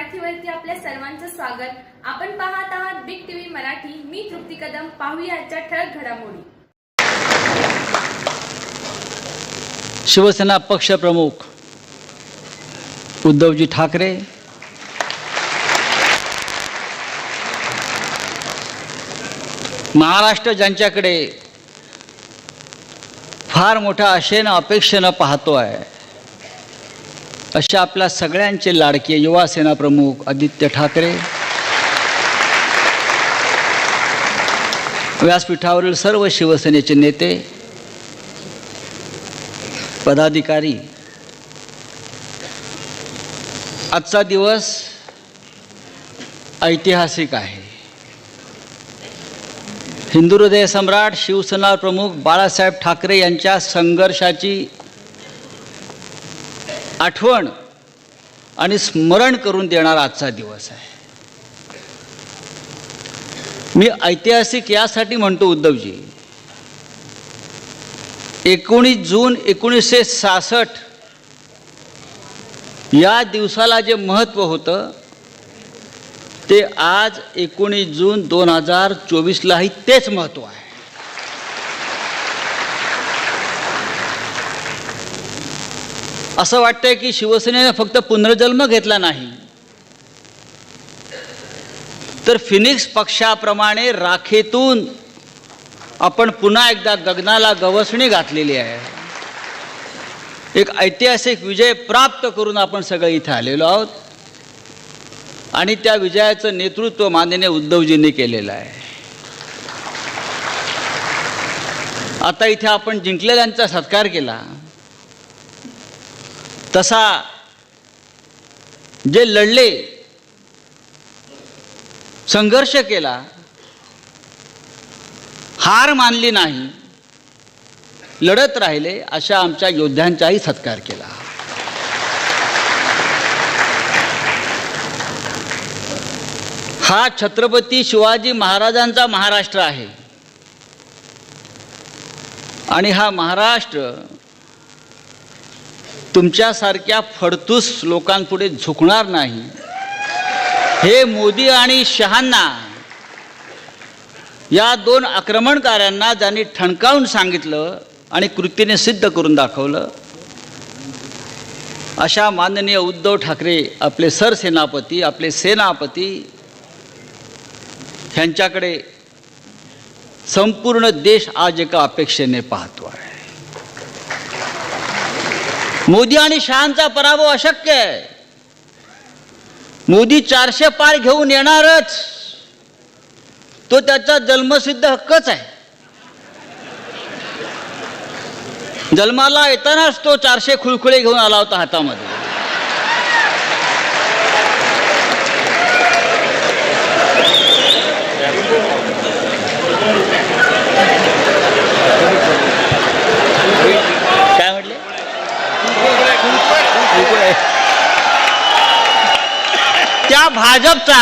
मराठीवरती आपल्या सर्वांचं स्वागत। आपण पाहत आहात बिग टीव्ही मराठी। मी तृप्ती कदम। पाहूया आजच्या ठळक घडामोडी। शिवसेना पक्षप्रमुख उद्धवजी ठाकरे महाराष्ट्र ज्यांच्याकडे फार मोठ्या आशेनं अपेक्षेनं पाहतो आहे अशा आपल्या सगळ्यांचे लाडके युवा सेना प्रमुख आदित्य ठाकरे, व्यासपीठावरील सर्व शिवसेनेचे नेते पदाधिकारी, आजचा दिवस ऐतिहासिक आहे। हिंदू हृदय सम्राट शिवसेना प्रमुख बाळासाहेब ठाकरे यांच्या संघर्षाची आठवण आणि स्मरण करून देणारा आजचा दिवस आहे। मी ऐतिहासिक यासाठी म्हणतो उद्धवजी, 19 जून 1966 या दिवसाला जे महत्त्व होतं ते आज 19 जून 2024लाही तेच महत्त्व आहे। असं वाटतंय की शिवसेनेने फक्त पुनर्जन्म घेतला नाही, तर फिनिक्स पक्षाप्रमाणे राखेतून आपण पुन्हा एकदा गगनाला गवसणी घातलेली आहे। एक ऐतिहासिक विजय प्राप्त करून आपण सगळे इथे आलेलो आहोत आणि त्या विजयाचं नेतृत्व माननीय उद्धवजींनी केलेलं आहे। आता इथे आपण जिंकलेल्यांचा सत्कार केला, तसा जे लढले, संघर्ष केला, हार मानली नाही, लढत राहिले, अशा आमच्या योद्ध्यांचाही सत्कार केला। हा छत्रपती शिवाजी महाराजांचा महाराष्ट्र आहे आणि हा महाराष्ट्र तुमच्यासारख्या फडतूस लोकांपुढे झुकणार नाही, हे मोदी आणि शहांना, या दोन आक्रमणकारांना ज्यांनी ठणकावून सांगितलं आणि कृतीने सिद्ध करून दाखवलं, अशा माननीय उद्धव ठाकरे आपले सरसेनापती, आपले सेनापती ह्यांच्याकडे संपूर्ण देश आज एका अपेक्षेने पाहतो आहे। मोदी आणि शहांचा पराभव अशक्य आहे। मोदी 400 पार घेऊन येणारच, तो त्याचा जन्मसिद्ध हक्कच आहे। जन्माला येतानाच तो 400 खुळखुळे घेऊन आला होता हातामध्ये। काय म्हटले? त्या भाजपचा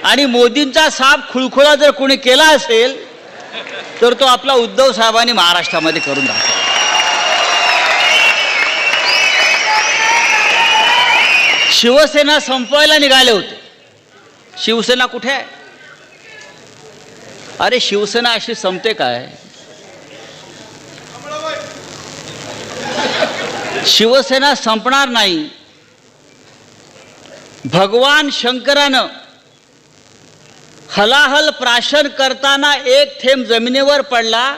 आणि मोदींचा साप खुळखुळा जर कोणी केला असेल तर तो आपला उद्धव साहेबांनी महाराष्ट्रामध्ये करून दाखवला। शिवसेना संपवायला निघाले होते। शिवसेना कुठे आहे? अरे शिवसेना अशी संपते काय? शिवसेना संपणार नाही। भगवान शंकरानं हलाहल प्राशन करताना एक थेंब जमिनीवर पडला,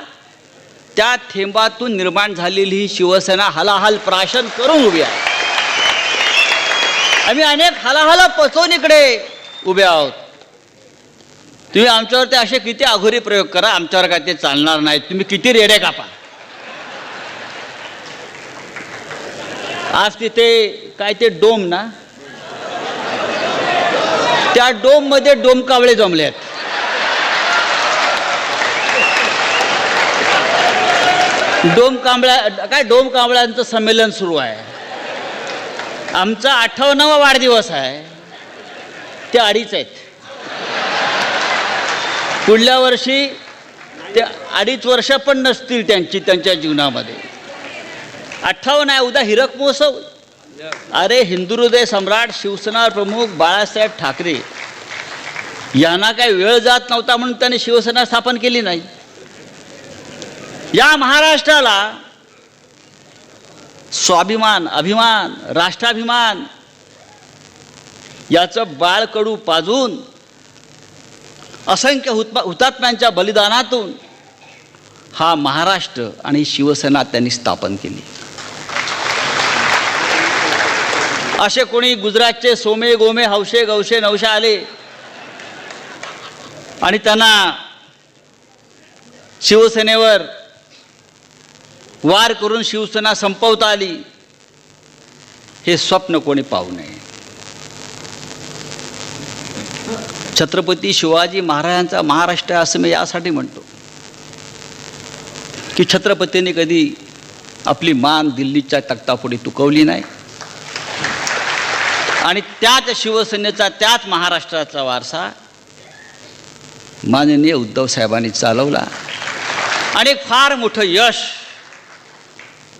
त्या थेंबातून निर्माण झालेली ही शिवसेना हलाहल प्राशन करून उभी आहे। आम्ही अनेक हलाहल पचवून इकडे उभे आहोत। तुम्ही आमच्यावरती असे किती अघोरी प्रयोग करा, आमच्यावर काय ते चालणार नाही। तुम्ही किती रेडे कापा। आज तिथे काय ते डोम ना, त्या डोम मध्ये डोमकावळे जमले आहेत। डोमकावळ्यांचं संमेलन सुरू आहे। आमचा 58वा वाढदिवस आहे, ते 2.5 आहेत। पुढल्या वर्षी ते 2.5 वर्ष पण नसतील त्यांच्या जीवनामध्ये। 58 आहे, उद्या हिरक महोत्सव अरे हिंदुहृदय सम्राट शिवसेना प्रमुख बाळासाहेब ठाकरे यांना काही वेळ जात नव्हता म्हणून त्यांनी शिवसेना स्थापन केली नाही. या महाराष्ट्राला स्वाभिमान, अभिमान, राष्ट्राभिमान याचं बाळकडू पाजून असंख्य हुतात्म्यांच्या बलिदानातून हा महाराष्ट्र आणि शिवसेना त्यांनी स्थापन केली. असे कोणी गुजरातचे सोमे गोमे हौशे गौशे नवशे आले आणि त्यांना शिवसेनेवर वार करून शिवसेना संपवता आली, हे स्वप्न कोणी पाहू नये. छत्रपती शिवाजी महाराजांचा महाराष्ट्र असं मी यासाठी म्हणतो की छत्रपतींनी कधी आपली मान दिल्लीच्या तख्तापुढे तुकवली नाही आणि त्याच शिवसेनेचा, त्याच महाराष्ट्राचा वारसा माननीय उद्धव साहेबांनी चालवला आणि फार मोठं यश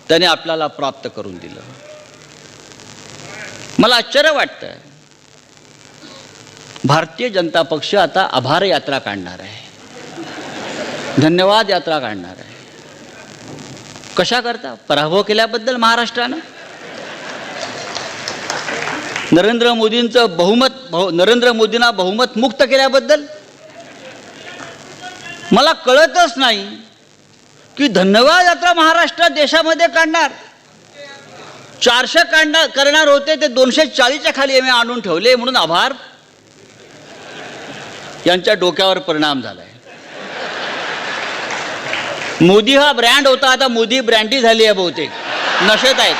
त्याने आपल्याला प्राप्त करून दिलं. मला आश्चर्य वाटतं, भारतीय जनता पक्ष आता आभार यात्रा काढणार आहे, धन्यवाद यात्रा काढणार आहे. कशा करता? पराभव केल्याबद्दल महाराष्ट्रानं. नरेंद्र मोदींना बहुमत मुक्त केल्याबद्दल. मला कळतच नाही की धन्यवाद यात्रा महाराष्ट्रात देशामध्ये काढणार. 400 करणार होते ते 240च्या खाली आम्ही आणून ठेवले म्हणून आभार यांच्या डोक्यावर परिणाम झालाय. मोदी हा ब्रँड होता, आता मोदी ब्रँडी झाली आहे, बहुतेक नशेत आहेत.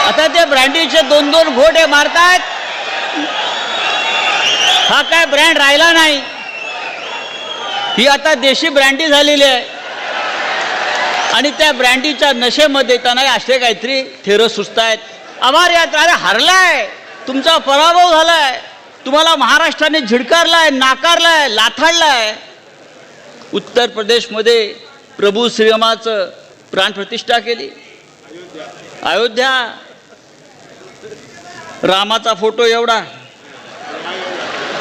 आता ते ब्रँडीचे 2-2 घोटे मारतायत. हा काय ब्रँड राहिला नाही, ही आता देशी ब्रँडी झालेली आहे आणि त्या ब्रँडीच्या नशेमध्ये त्यांना असे काहीतरी थेरं सुचतायत. आभार यात्रा, अरे हरलाय, तुमचा पराभव झालाय, तुम्हाला महाराष्ट्राने झिडकारलाय, नाकारलाय, लाथाडलाय. उत्तर प्रदेशमध्ये प्रभू श्रीरामाचं प्राणप्रतिष्ठा केली. अयोध्या, रामाचा फोटो एवढा.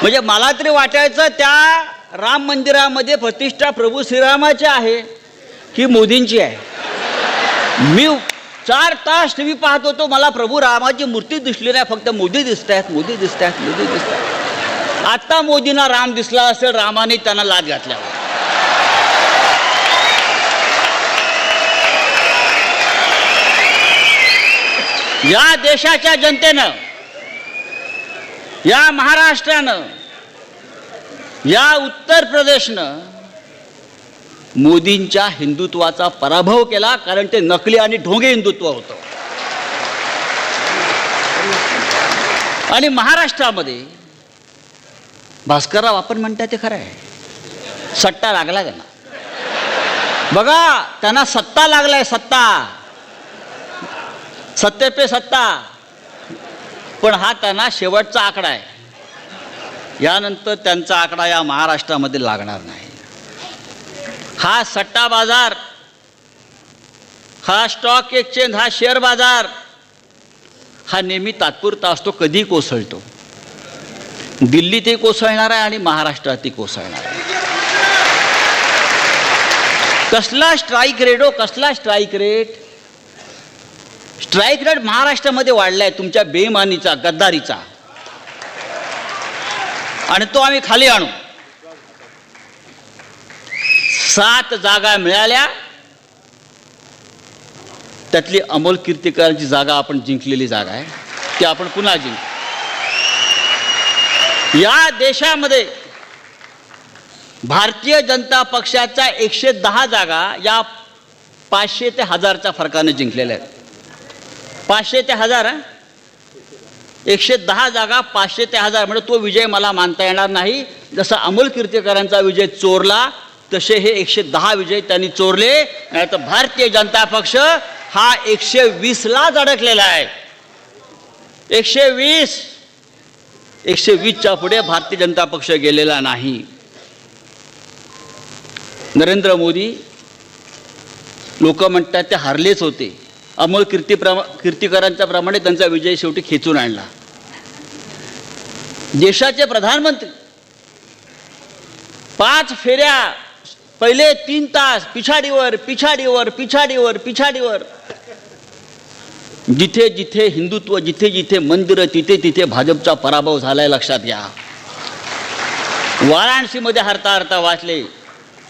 म्हणजे मला तरी वाटायचं त्या राम मंदिरामध्ये प्रतिष्ठा प्रभू श्रीरामाची आहे की मोदींची आहे. मी 4 तास टी व्ही पाहत होतो, मला प्रभू रामाची मूर्ती दिसली नाही, फक्त मोदी दिसत आहेत, मोदी दिसत आहेत, मोदी दिसत आहेत. आता मोदींना राम दिसला असेल, रामाने त्यांना लाच घातल्यावर. या देशाच्या जनतेनं, या महाराष्ट्रानं, या उत्तर प्रदेशनं मोदींच्या हिंदुत्वाचा पराभव केला, कारण ते नकली आणि ढोंगे हिंदुत्व होतं. आणि महाराष्ट्रामध्ये भास्करराव आपण म्हणताय ते खरं आहे, सट्टा लागला त्यांना. बघा, त्यांना सत्ता लागलाय, सत्ता, सत्ते पे सत्ता. पण हा त्यांना शेवटचा आकडा आहे. यानंतर त्यांचा आकडा या महाराष्ट्रामध्ये लागणार नाही. हा सट्टा बाजार, हा स्टॉक एक्सचेंज, हा शेअर बाजार, हा नेहमी तात्पुरता असतो, कधी कोसळतो. दिल्लीतही कोसळणार आहे आणि महाराष्ट्रातही कोसळणार आहे. कसला स्ट्राईक रेट हो, कसला स्ट्राईक रेट. स्ट्राईक रेट महाराष्ट्रामध्ये वाढलाय तुमच्या बेईमानीचा, गद्दारीचा, आणि तो आम्ही खाली आणू. 7 जागा मिळाल्या, त्यातली अमोल कीर्तीकरांची जागा आपण जिंकलेली जागा आहे, ती आपण पुन्हा जिंकू. या देशामध्ये भारतीय जनता पक्षाच्या 110 जागा या 500 ते 1000च्या फरकाने जिंकलेल्या आहेत. 500 ते 1000, 110 जागा 500 ते 1000, म्हणजे तो विजय मला मानता येणार नाही. जसा अमोल कीर्तीकरांचा विजय चोरला तसे हे 110 विजय त्यांनी चोरले. नाही तर भारतीय जनता पक्ष हा 120लाच अडकलेला आहे. 120. 120च्या पुढे भारतीय जनता पक्ष गेलेला नाही. नरेंद्र मोदी लोक म्हणतात ते हारलेच होते. अमोल कीर्तिकरांच्या प्रमाणे त्यांचा विजय शेवटी खेचून आणला. देशाचे प्रधानमंत्री 5 फेऱ्या, पहिले 3 तास पिछाडीवर पिछाडीवर पिछाडीवर पिछाडीवर. जिथे जिथे हिंदुत्व, जिथे जिथे मंदिरं, तिथे तिथे भाजपचा पराभव झालाय, लक्षात घ्या. वाराणसीमध्ये हरता हरता वाचले,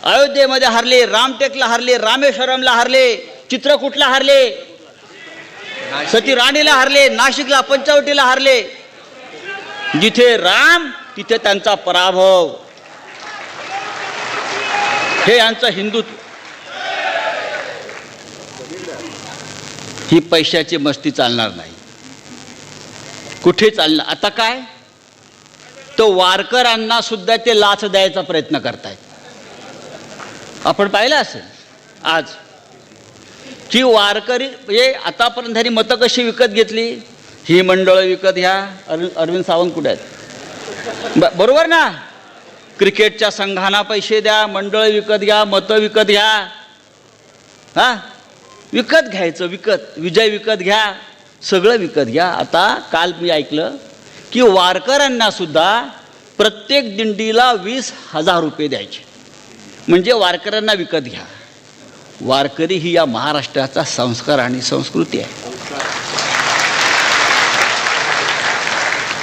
अयोध्येमध्ये हरले, रामटेकला हरले, रामेश्वरमला हरले, चित्रकूटला हरले, सती राणीला हरले, नाशिकला पंचवटीला हरले. जिथे राम तिथे त्यांचा पराभव. हे यांचं हिंदुत्व. ही पैशाची मस्ती चालणार नाही, कुठे चालणार. आता काय, तो वारकऱ्यांना सुद्धा ते लाच द्यायचा प्रयत्न करतायत. आपण पाहिलं असेल आज की वारकरी म्हणजे आतापर्यंत त्यांनी मतं कशी विकत घेतली. ही मंडळं विकत घ्या. अरविंद सावंत कुठे आहेत? बरोबर ना. क्रिकेटच्या संघांना पैसे द्या, मंडळ विकत घ्या, मतं विकत घ्या. हा, विकत घ्यायचं, विकत. विजय विकत घ्या, सगळं विकत घ्या. आता काल मी ऐकलं की वारकऱ्यांना सुद्धा प्रत्येक दिंडीला 20,000 रुपये द्यायचे, म्हणजे वारकऱ्यांना विकत घ्या. वारकरी ही या महाराष्ट्राचा संस्कार आणि संस्कृती आहे.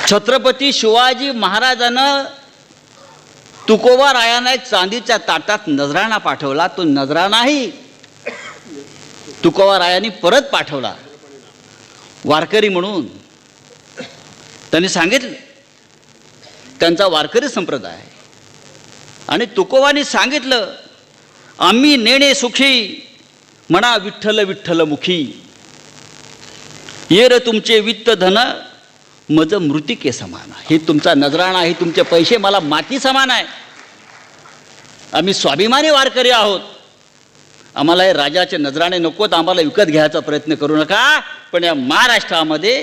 छत्रपती शिवाजी महाराजांना तुकोबा रायानं एक चांदीच्या ताटात नजराणा पाठवला. तो नजराणाही तुकोबा रायांनी परत पाठवला वारकरी म्हणून. त्यांनी सांगितले, त्यांचा वारकरी संप्रदाय. आणि तुकोबांनी सांगितलं, आम्ही नेणे सुखी, म्हणा विठ्ठल विठ्ठल मुखी. ये र तुमचे वित्त धन, मज मृतिके समान. हे तुमचा नजराणा, हे तुमचे पैसे मला माती समान आहे. आम्ही स्वाभिमानी वारकरी आहोत. आम्हाला हे राजाचे नजराणे नकोत, आम्हाला विकत घ्यायचा प्रयत्न करू नका. पण या महाराष्ट्रामध्ये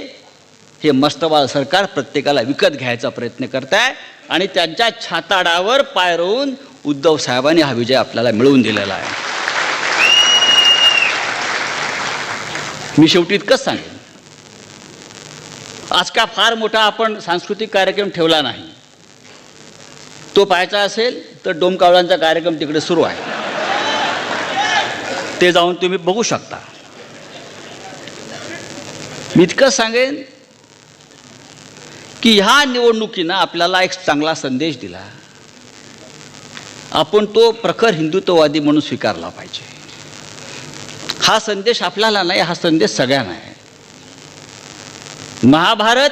हे मस्तवाल सरकार प्रत्येकाला विकत घ्यायचा प्रयत्न करत आहे. आणि त्यांच्या छाताडावर पाय रोवून उद्धव साहेबांनी हा विजय आपल्याला मिळवून दिलेला आहे. मी शेवटी इतकंच सांगेन, आज का फार मोठा आपण सांस्कृतिक कार्यक्रम ठेवला नाही. तो पाहायचा असेल तर डोमकावळ्यांचा कार्यक्रम तिकडे सुरू आहे, ते जाऊन तुम्ही बघू शकता. मी इतकंच सांगेन की ह्या निवडणुकीनं आपल्याला एक चांगला संदेश दिला. आपण तो प्रखर हिंदुत्ववादी म्हणून स्वीकारला पाहिजे. हा संदेश आपल्याला नाही, हा संदेश सगळ्यांना आहे. महाभारत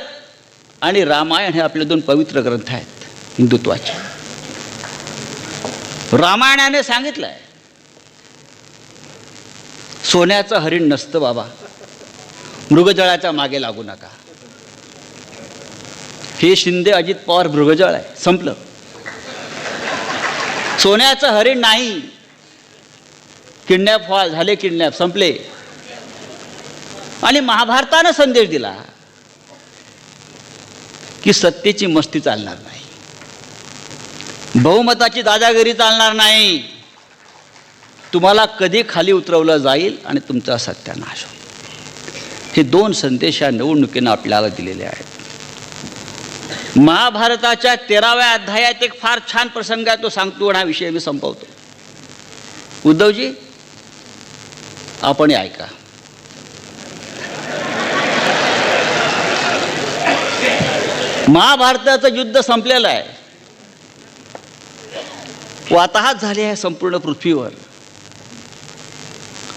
आणि रामायण हे आपले 2 पवित्र ग्रंथ आहेत हिंदुत्वाचे. रामायणाने सांगितलंय, सोन्याचं हरिण नसतं बाबा, मृगजळाच्या मागे लागू नका. हे शिंदे अजित पवार मृगजळ आहे, संपलं. सोन्याचं हरिण नाही. किडनॅप झाले, किडनॅप संपले. आणि महाभारतानं संदेश दिला की सत्तेची मस्ती चालणार नाही, बहुमताची दादागिरी चालणार नाही. तुम्हाला कधी खाली उतरवलं जाईल आणि तुमचा सत्यानाश होईल. हे 2 संदेश या निवडणुकीनं आपल्याला दिलेले आहेत. महाभारताच्या 13व्या अध्यायात एक फार छान प्रसंग आहे, तो सांगतो आणि हा विषय मी संपवतो. उद्धवजी, आपण ऐका. महाभारताचं युद्ध संपलेलं आहे, वाताहत झाली आहे संपूर्ण पृथ्वीवर.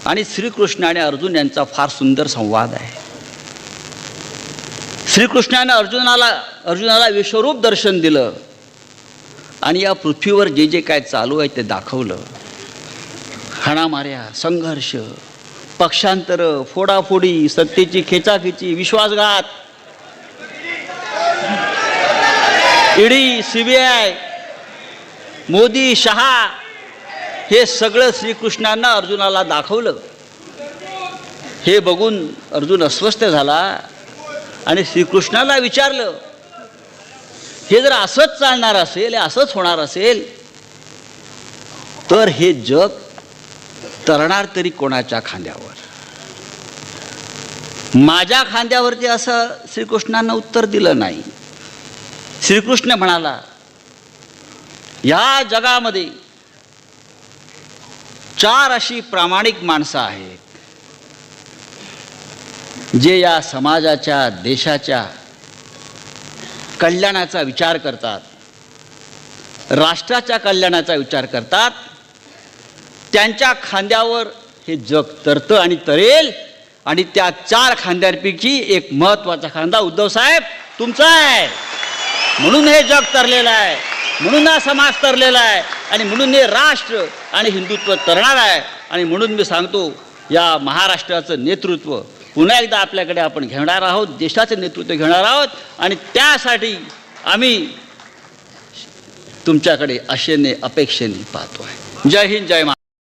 आणि श्रीकृष्ण आणि अर्जुन यांचा फार सुंदर संवाद आहे. श्रीकृष्णाने अर्जुनाला विश्वरूप दर्शन दिलं आणि या पृथ्वीवर जे जे काय चालू आहे ते दाखवलं. हाणामाऱ्या, संघर्ष, पक्षांतर, फोडाफोडी, सत्तेची खेचाखेची, विश्वासघात, ईडी, सीबीआय, मोदी, शहा, हे सगळं श्रीकृष्णांना अर्जुनाला दाखवलं. हे बघून अर्जुन अस्वस्थ झाला आणि श्रीकृष्णाला विचारलं हे जर असंच चालणार असेल, असंच होणार असेल, तर हे जग तरणार तरी कोणाच्या खांद्यावर? माझ्या खांद्यावरती असं श्रीकृष्णानं उत्तर दिलं नाही. श्रीकृष्ण म्हणाला, या जगामध्ये 4 अशी प्रामाणिक माणसं आहेत जे या समाजाच्या, देशाच्या कल्याणाचा विचार करतात, राष्ट्राच्या कल्याणाचा विचार करतात. त्यांच्या खांद्यावर हे जग तरतं आणि तरेल. आणि त्या 4 खांद्यांपैकी एक महत्त्वाचा खांदा उद्धव साहेब तुमचा आहे. म्हणून हे जग तरलेलं आहे, म्हणून हा समाज तरलेला आहे, आणि म्हणून हे राष्ट्र आणि हिंदुत्व तरणार आहे. आणि म्हणून मी सांगतो, या महाराष्ट्राचं नेतृत्व पुन्हा एकदा आपल्याकडे आपण घेणार आहोत, देशाचं नेतृत्व घेणार आहोत. आणि त्यासाठी आम्ही तुमच्याकडे आशेने, अपेक्षेने पाहतो आहे. जय हिंद, जय महाराष्ट्र.